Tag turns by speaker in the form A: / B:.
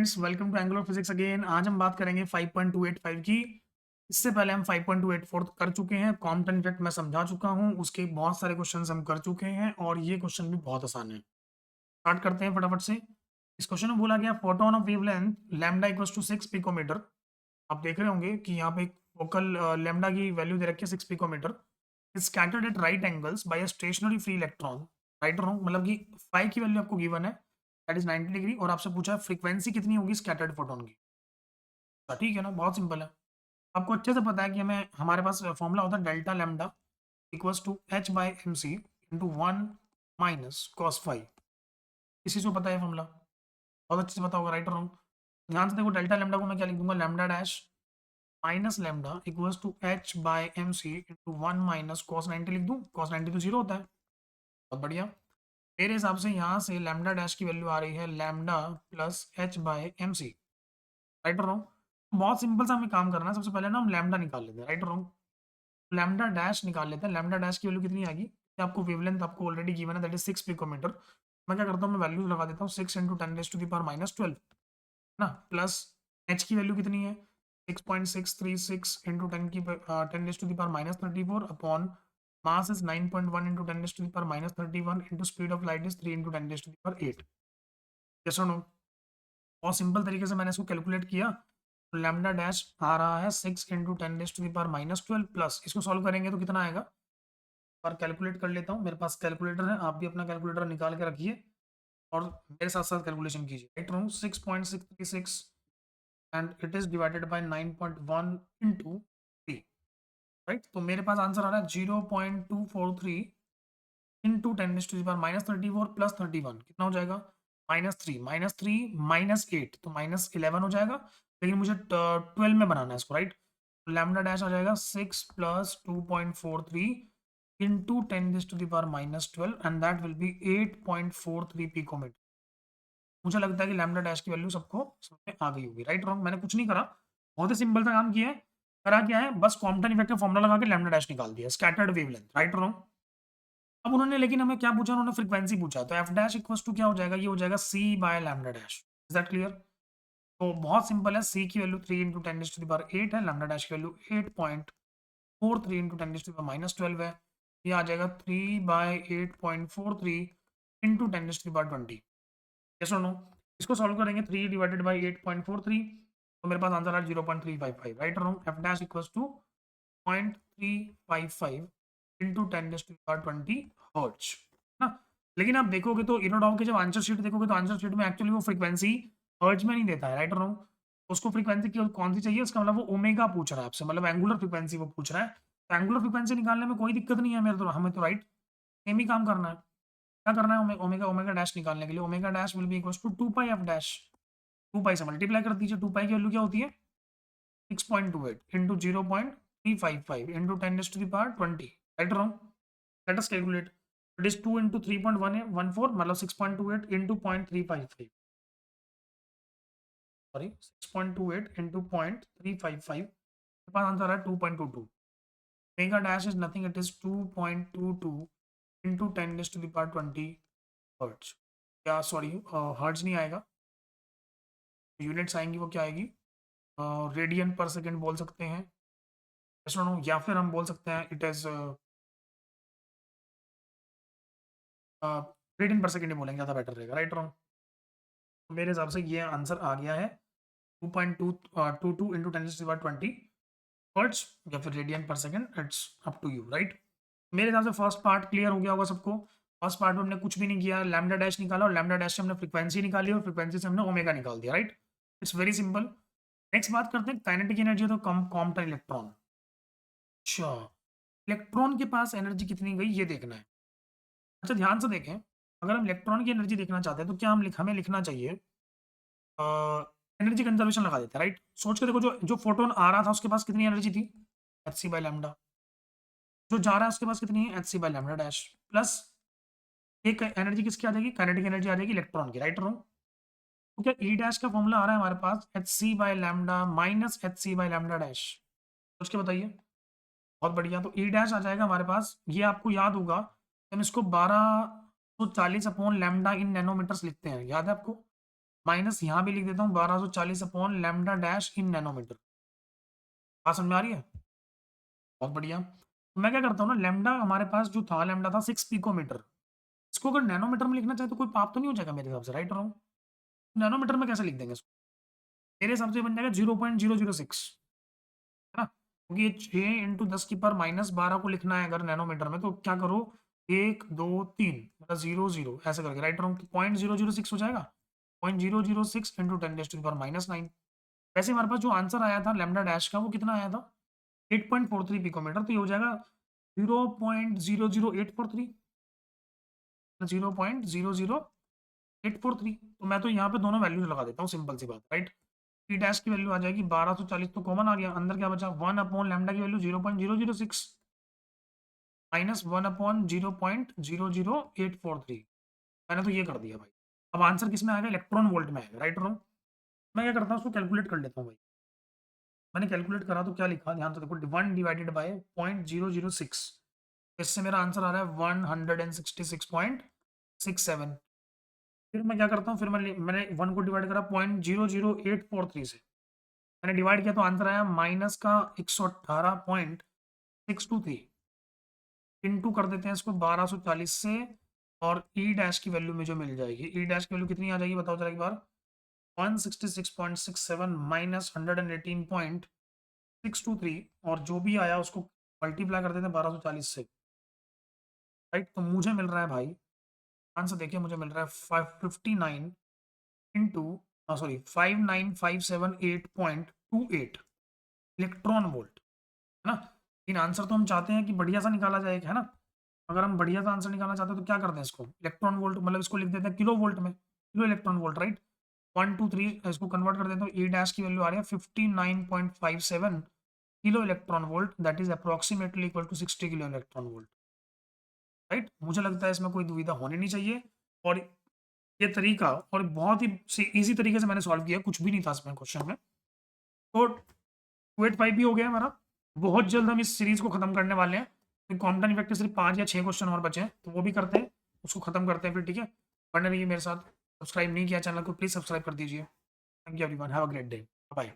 A: Friends, welcome to Angular Physics again. आज हम बात करेंगे 5.285 की। इससे पहले हम 5.284 कर चुके हैं। कॉम्पटन इफेक्ट मैं समझा चुका हूं, उसके बहुत सारे क्वेश्चंस हम कर चुके हैं और ये क्वेश्चन भी बहुत आसान है। स्टार्ट करते हैं फटाफट से। इस क्वेश्चन में बोला गया photon of wavelength lambda equals to 6 picometre. आप देख रहे होंगे कि यहाँ पे एक फोकल लैम्डा की वैल्यू दे रखी है 6 picometre. Is scattered at right angles by a stationary free electron. Right और रॉन्ग, मतलब कि फाई की वैल्यू आपको गिवन है, दैट इज 90 डिग्री, और आपसे पूछा है फ्रीक्वेंसी कितनी होगी स्कैटर्ड फोटोन की। ठीक है ना, बहुत सिंपल है। आपको अच्छे से पता है कि हमें हमारे पास फॉर्मूला होता है delta lambda equals to h by m c into 1 - cos phi. इसी से पता है फॉर्मूला, बहुत अच्छे से पता होगा। राइट और रॉन्ग, ध्यान से देखो। डेल्टा लैम्डा को मैं क्या लिख दूंगा, lambda dash minus lambda equals to h by m c into 1 - cos 90 लिख दूँ। cos 90 तो जीरो होता है। बहुत बढ़िया। मेरे हिसाब से यहाँ से लैम्डा डैश की वैल्यू आ रही है lambda plus h by m c. Right और रॉन्ग, बहुत सिंपल सा हमें काम करना है। सबसे पहले ना हम लैम्डा निकाल लेते हैं। राइट और रॉन्ग, लैम्डा डैश निकाल लेते हैं। लैम्डा डैश की वैल्यू कितनी आएगी, ये आपको वेवलेंथ आपको ऑलरेडी गिवन है, दैट इज 6 पिकोमीटर। मैं क्या करता हूँ, मैं वैल्यू लगा देता हूँ 6 इंटू 10⁻⁻12 ना, प्लस एच की वैल्यू कितनी है 6.636 into 10⁻34 upon mass is 9.1 into 10⁻31 into speed of light is 3 into 10⁸8। Yes और नो, बहुत सिंपल तरीके से मैंने इसको कैलकुलेट किया। तो लैम्डा डैश आ रहा है 6 इंटू 10⁻12 प्लस, इसको सॉल्व करेंगे तो कितना आएगा, और कैलकुलेट कर लेता हूँ। मेरे पास कैलकुलेटर है, आप भी अपना कैलकुलेटर निकाल के रखिए और मेरे साथ साथ कैलकुलेशन कीजिए। Right wrong, 6.636 and it is divided by 9.1 into 3। Right, तो मेरे पास आंसर आ रहा है 0.243 इंटू 10⁻34 प्लस 31 कितना हो जाएगा, -3 -8 तो -11 हो जाएगा। लेकिन मुझे 12 में बनाना है इसको। राइट, लैम्डा डैश आ जाएगा 6 plus 2.43 into 10⁻12 and that will be 8.43 picometre. मुझे लगता है कि लैम्डा डैश की वैल्यू सबको समझ में आ गई होगी। राइट रॉन्ग, मैंने कुछ नहीं करा, बहुत ही सिंपल सा काम किया है। करा क्या है, बस कॉम्पटन इफेक्ट का फॉर्मूला लगा के लैम्डा डैश निकाल दिया, स्कैटर्ड वेवलेंथ। राइट रॉन्ग, अब उन्होंने लेकिन हमें क्या पूछा, उन्होंने फ्रीक्वेंसी पूछा, तो एफ डैश इक्वल्स टू क्या हो जाएगा, ये हो जाएगा c by lambda dash. Is that clear? तो बहुत सिंपल है, सी की वैल्यू 3 इंटू 10⁻8 है, लैम्डा डैश की वैल्यू 8.43 इंटू 10⁻12 है। ये आ जाएगा 3/8.43 इंटू 10⁻20। यस और नो, इसको सॉल्व करेंगे 3 डिवाइडेड बाई 8.43, तो मेरे पास आंसर है 0.355। राइट और wrong, f dash equals to 0.355 into 10⁻20 hertz ना। लेकिन आप देखोगे तो इरोडॉम के जब आंसर शीट देखोगे तो आंसर शीट में एक्चुअली वो फ्रीक्वेंसी हर्ट्ज में नहीं देता है। राइट और रॉन्ग, उसको फ्रीक्वेंसी की कौन सी चाहिए, इसका मतलब वो ओमेगा पूछ रहा है आपसे, मतलब एंगुलर फ्रीक्वेंसी वो पूछ रहा है। तो एंगुलर फ्रीक्वेंसी निकालने में कोई दिक्कत नहीं है मेरे तो, हमें तो राइट सेम ही काम करना है। क्या करना है, ओमेगा ओमेगा डैश निकालने के लिए omega dash will be equals to 2 pi f dash. 2 pi से मल्टीप्लाई कर दीजिए। 2 पाई की वैल्यू क्या होती है 6.28 into 0.355 into 10⁻20। Right wrong, let us calculate. It is 2 into 3.14 मतलब 6.28 इंटू 0.355, सॉरी 6.28 इंटू 0.355, मेरे पास आंसर है 2.22। Mega dash is nothing, it is 2.22 into 10⁻20 hertz. या सॉरी, हर्ट्ज नहीं आएगा, यूनिट्स आएंगी, वो क्या आएगी, रेडियन पर सेकेंड बोल सकते हैं, या फिर हम बोल सकते हैं इट इज रेडियन पर सेकेंड ही बोलेंगे, ज़्यादा बेटर रहेगा। राइट रॉन्ग, मेरे हिसाब से ये आंसर आ गया है 2.22 इंटू 10⁻20 हर्ट्ज या फिर रेडियन पर second, it's up to you. Right, मेरे हिसाब से फर्स्ट पार्ट क्लियर हो गया होगा सबको। फर्स्ट पार्ट में हमने कुछ भी नहीं किया, लैम्डा डैश निकाला और लैम्डा डैश से हमने फ्रीक्वेंसी निकाली और फ्रीक्वेंसी से हमने ओमेगा निकाल दिया। Right, it's very simple. Next बात करते हैं काइनेटिक एनर्जी, तो कॉम्पटन इलेक्ट्रॉन। अच्छा, इलेक्ट्रॉन के पास एनर्जी कितनी गई ये देखना है। अच्छा ध्यान से देखें, अगर हम इलेक्ट्रॉन की एनर्जी देखना चाहते हैं तो क्या हमें लिखना चाहिए, एनर्जी कंजर्वेशन लगा देते हैं। राइट, सोच के देखो, जो जो फोटोन आ रहा था उसके पास कितनी एनर्जी थी, एच सी बाई लैम्डा। जो जा रहा है उसके पास कितनी है, h c by lambda dash, plus एक एनर्जी किसकी आ जाएगी, काइनेटिक एनर्जी आ जाएगी इलेक्ट्रॉन की। राइट रॉन्ग, तो क्या ई डैश का फॉर्मूला आ रहा है हमारे पास h c by lambda minus h c by lambda dash. सोच के बताइए। बहुत बढ़िया, तो ई डैश आ जाएगा हमारे पास, ये आपको याद होगा, हम इसको 1240 अपॉन लैम्डा इन नैनोमीटर्स लिखते हैं, याद है आपको। माइनस यहाँ भी लिख देता हूँ 1240 upon lambda dash in nanometre. बात समझ में आ रही है? बहुत बढ़िया। तो मैं क्या करता हूँ ना, लैम्डा हमारे पास जो था, लैम्डा था 6 पिकोमीटर। इसको अगर नैनोमीटर में लिखना चाहे तो कोई पाप तो नहीं हो जाएगा मेरे हिसाब से, राइट? रॉन्ग? नैनोमीटर में कैसे लिख देंगे इसको? मेरे हिसाब से बन जाएगा 0.006, है ना? क्योंकि ये 6 इंटू 10⁻12 को लिखना है अगर नैनोमीटर में, तो क्या करो, 1 2 3 मतलब 0 0 ऐसे करके, राइट? रॉन्ग? तो 0.006 हो जाएगा। 0.006 इंटू 10⁻9। वैसे हमारे पास जो आंसर आया था लैम्डा डैश का, वो कितना आया था? 8.43 पिकोमीटर। तो ये हो जाएगा 0.00843, 0.00843। तो मैं तो यहाँ पे दोनों वैल्यूज लगा देता हूँ, सिंपल सी बात, राइट? टी डैश की वैल्यू आ जाएगी 1240, तो कॉमन आ गया, अंदर क्या बचा, 1 अपॉन लैम्डा की वैल्यू 0.006 माइनस 1 अपॉन 0.00843। मैंने तो ये कर दिया भाई। अब आंसर किस में आएगा? इलेक्ट्रॉन वोल्ट में आएगा, राइट? रॉन्ग? मैं क्या करता हूँ, उसको कैलकुलेट कर लेता हूँ भाई। मैंने कैलकुलेट करा तो क्या लिखा, ध्यान से देखो, 1 डिवाइडेड बाय 0.006, इससे मेरा आंसर आ रहा है 166.67। फिर मैं क्या करता हूँ, फिर मैंने 1 को डिवाइड करा 0.00843 से, मैंने डिवाइड किया तो आंसर आया माइनस का 118.623। इंटू कर देते हैं इसको 1240 से, और ई डैश की वैल्यू में जो मिल जाएगी, ई डैश की वैल्यू कितनी आ जाएगी बताओ जरा एक बार? 166.67 माइनस 118.623, और जो भी आया उसको मल्टीप्लाई कर देते हैं 1240 से, राइट? तो मुझे मिल रहा है भाई आंसर, देखिए मुझे मिल रहा है 559 इंटू सॉरी 59578.28 इलेक्ट्रॉन वोल्ट, है ना? इन आंसर तो हम चाहते हैं कि बढ़िया सा निकाला जाए, है ना? अगर हम बढ़िया सा आंसर निकालना चाहते हैं तो क्या करते हैं, इसको इलेक्ट्रॉन वोल्ट मतलब इसको लिख देते हैं किलो वोल्ट में, किलो इलेक्ट्रॉन वोल्ट, राइट? 1 2 3 इसको कन्वर्ट कर देते हैं, ई डैश की वैल्यू आ रही है 59.57 kilo electron volt, that is approximately equal to 60 kilo electron volt, right? मुझे लगता है इसमें कोई दुविधा होनी नहीं चाहिए। और ये तरीका और बहुत ही इजी तरीके से मैंने सॉल्व किया, कुछ भी नहीं था इसमें क्वेश्चन में। तो 285 भी हो गया हमारा। बहुत जल्द हम इस सीरीज को खत्म करने वाले हैं, तो कॉम्पटन इफेक्ट के सिर्फ 5 या 6 क्वेश्चन और बचे हैं, तो वो भी करते हैं, उसको खत्म करते हैं फिर, ठीक है? बने रहिए मेरे साथ। सब्सक्राइब नहीं किया चैनल को, प्लीज सब्सक्राइब कर दीजिए। Thank you everyone, have a great day, bye.